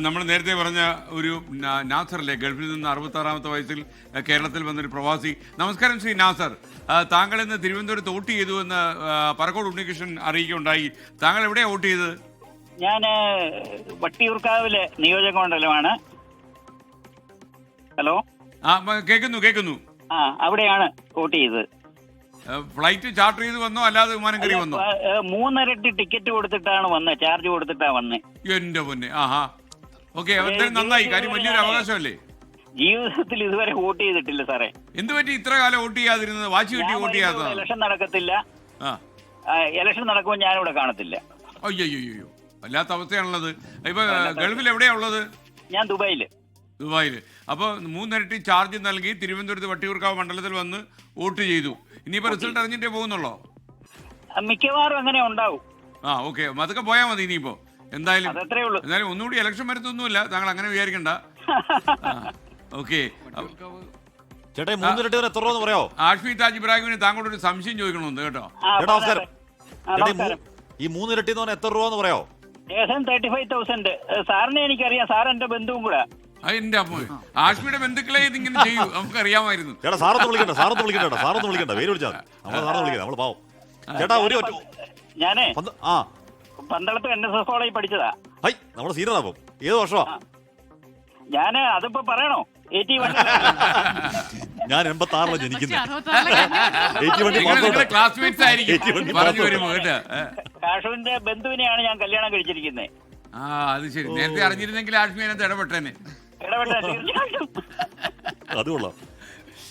നമ്മൾ നേരത്തെ പറഞ്ഞ ഒരു നാസറിലെ ഗൾഫിൽ നിന്ന് 66-ാമത്തെ വയസ്സിൽ കേരളത്തിൽ വന്നൊരു പ്രവാസി. നമസ്കാരം ശ്രീ നാസർ. താങ്കൾ ഇന്ന് തിരുവനന്തപുരത്ത് വോട്ട് ചെയ്തു എന്ന് പറക്കോട് ഉണ്ണികൃഷ്ണൻ അറിയിക്കുകയുണ്ടായി. താങ്കൾ എവിടെയാണ് വോട്ട് ചെയ്തത്? ഞാൻ വട്ടിയൂർക്കാവിലെ നിയോജക മണ്ഡലമാണ്. ഹലോ, കേൾക്കുന്നു. അവിടെയാണ് വോട്ട് ചെയ്തത്. ഫ്ലൈറ്റ് ചാർട്ടർ ചെയ്ത് വന്നോ അല്ലാതെ വിമാനം കയറി വന്നോ? 3 ഇരട്ടി ടിക്കറ്റ് കൊടുത്തിട്ടാണ് വന്നത്, ചാർജ് കൊടുത്തിട്ടാ വന്നേ. എന്റെ പൊന്നെ. ഓക്കെ, നന്നായി. കാര്യം വലിയൊരു അവകാശമല്ലേ. ജീവിതത്തിൽ ഇതുവരെ വോട്ട് ചെയ്തിട്ടില്ല സാറേ. എന്ത് പറ്റി ഇത്ര കാലം വോട്ട് ചെയ്യാതിരുന്നത്? വാശി കിട്ടി വോട്ട് ചെയ്യാത്ത? ഇലക്ഷൻ നടക്കത്തില്ല. ഇലക്ഷൻ നടക്കുമ്പോൾ ഞാനിവിടെ കാണത്തില്ല. അയ്യോ, വല്ലാത്ത അവസ്ഥയാണുള്ളത്. ഇപ്പൊ ഗൾഫിൽ എവിടെയാ ഉള്ളത്? ഞാൻ ദുബായില്. അപ്പൊ 3 ഇരട്ടി ചാർജ് നൽകി തിരുവനന്തപുരത്ത് വട്ടിയൂർക്കാവ് മണ്ഡലത്തിൽ വന്ന് വോട്ട് ചെയ്തു. ഇനിയിപ്പോ റിസൾട്ട് അറിഞ്ഞിട്ടേ പോകുന്നുള്ളോ? മിക്കവാറും അങ്ങനെ ഉണ്ടാവും. ഓക്കെ, അതൊക്കെ പോയാ മതി. ഇനിയിപ്പോ എന്തായാലും ഒന്നുകൂടി ഇലക്ഷൻ വരുത്തൊന്നുമില്ല, താങ്കൾ അങ്ങനെ വിചാരിക്കണ്ട. ഓക്കെ, ചേട്ടാ 3 ഇരട്ടി എത്ര രൂപ പറയാോ? ആഷ്മി താജ് ഇബ്രാഹിമിന് താങ്കളോട് ഒരു സംശയം ചോദിക്കണമെന്ന് കേട്ടോ. ഈ 3 ഇരട്ടി എന്ന് പറഞ്ഞാൽ എത്ര രൂപ എന്ന് പറയാോ? 35,000. സാറിനെ എനിക്കറിയാം, സാർ എന്റെ ബന്ധുവും കൂടെ. എന്റെ അമ്മ, ആഷ്മിയുടെ ബന്ധുക്കളെ ഇതിങ്ങനെ ചെയ്യൂ, നമുക്ക് അറിയാമായിരുന്നു. ചേട്ടാ സാറൊന്ന് വിളിക്കണ്ട, പേര് വിളിച്ചാൽ നമ്മള് പാവം. ചേട്ടാ ഞാനേ പന്തളത്ത് NSS കോളേജിൽ പഠിച്ചതാ. നമ്മുടെ സീനിയറാ. അപ്പം ഏത് വർഷമാ? ഞാന് അതിപ്പോ പറയണോ? 81. ഞാൻ 86 ജനിക്കുന്നത്. ക്ലാസ്മേറ്റ്സ് ആയിരിക്കും. കാഷുവിന്റെ ബന്ധുവിനെയാണ് ഞാൻ കല്യാണം കഴിച്ചിരിക്കുന്നത്. അത് ശരി. നേരത്തെ അറിഞ്ഞിരുന്നെങ്കിൽ ആഷ്മി അതിനകത്ത് ഇടപെട്ടേനെ. അത് കൊള്ളാം.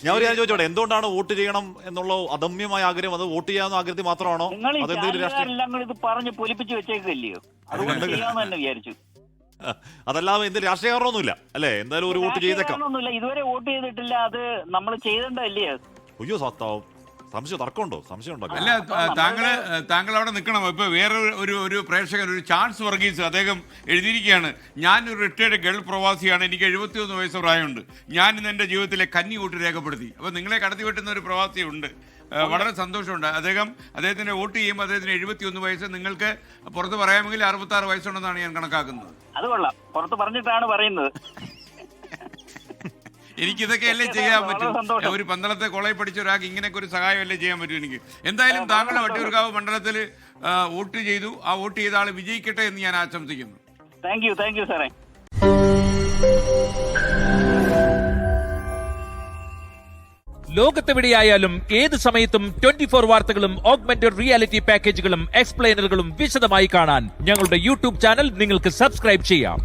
ഞാൻ ഒരു കാര്യം ചോദിച്ചോട്ടെ, എന്തുകൊണ്ടാണ് വോട്ട് ചെയ്യണം എന്നുള്ള അദമ്യമായ ആഗ്രഹം? അത് വോട്ട് ചെയ്യാവുന്ന ആഗ്രഹത്തിൽ മാത്രമാണോ? ഇത് പറഞ്ഞ് പൊലിപ്പിച്ച് വെച്ചേക്കില്ലയോ? അതുകൊണ്ട് ചെയ്യാമെന്ന് തന്നെ വിചാരിച്ചു. അതല്ലാതെ എന്തെങ്കിലും രാഷ്ട്രീയ കാരണമൊന്നുമില്ല അല്ലേ? എന്തായാലും ഒരു വോട്ട് ചെയ്തേക്കാം. ഇതുവരെ വോട്ട് ചെയ്തിട്ടില്ല, അത് നമ്മൾ ചെയ്തല്ലേ. അയ്യോ, തർക്കമുണ്ടോ? സംശയമുണ്ടോ? അല്ല, താങ്കൾ അവിടെ നിൽക്കണം. ഇപ്പൊ വേറെ ഒരു പ്രേക്ഷകൻ, ഒരു ചാൾസ് വർഗീസ്, അദ്ദേഹം എഴുതിയിരിക്കുകയാണ്: ഞാനൊരു റിട്ടയർഡ് ഗൾഫ് പ്രവാസിയാണ്, എനിക്ക് 71 വയസ്സ് പ്രായമുണ്ട്. ഞാൻ ഇന്ന് എന്റെ ജീവിതത്തിലെ കന്നി വോട്ട് രേഖപ്പെടുത്തി. അപ്പൊ നിങ്ങളെ കടത്തിവെട്ടുന്ന ഒരു പ്രവാസിയുണ്ട്. വളരെ സന്തോഷമുണ്ട്. അദ്ദേഹത്തിന്റെ വോട്ട് ചെയ്യുമ്പോൾ അദ്ദേഹത്തിന് 71 വയസ്സ്, നിങ്ങൾക്ക് പുറത്ത് പറയാമെങ്കിൽ 66 വയസ്സുണ്ടെന്നാണ് ഞാൻ കണക്കാക്കുന്നത്. അത് കൊള്ളാം, പുറത്ത് പറഞ്ഞിട്ടാണ് പറയുന്നത്. എനിക്കിതൊക്കെയല്ലേ ചെയ്യാൻ പറ്റും. ഒരു പന്തളത്തെ കോളേജ് പഠിച്ച ഒരാൾക്ക് ഇങ്ങനെയൊക്കെ ഒരു സഹായമല്ലേ ചെയ്യാൻ പറ്റും എനിക്ക്. എന്തായാലും താങ്കൾ വട്ടിയൂർക്കാവ് മണ്ഡലത്തിൽ വോട്ട് ചെയ്തു. ആ വോട്ട് ചെയ്ത ആൾ വിജയിക്കട്ടെ എന്ന് ഞാൻ ആശംസിക്കുന്നു. താങ്ക് യു സാറേ. ലോകത്തെവിടെയായാലും ഏത് സമയത്തും 24 വാർത്തകളും ഓഗ്മെന്റഡ് റിയാലിറ്റി പാക്കേജുകളും എക്സ്പ്ലെയിനറുകളും വിശദമായി കാണാൻ ഞങ്ങളുടെ യൂട്യൂബ് ചാനൽ നിങ്ങൾക്ക് സബ്സ്ക്രൈബ് ചെയ്യാം.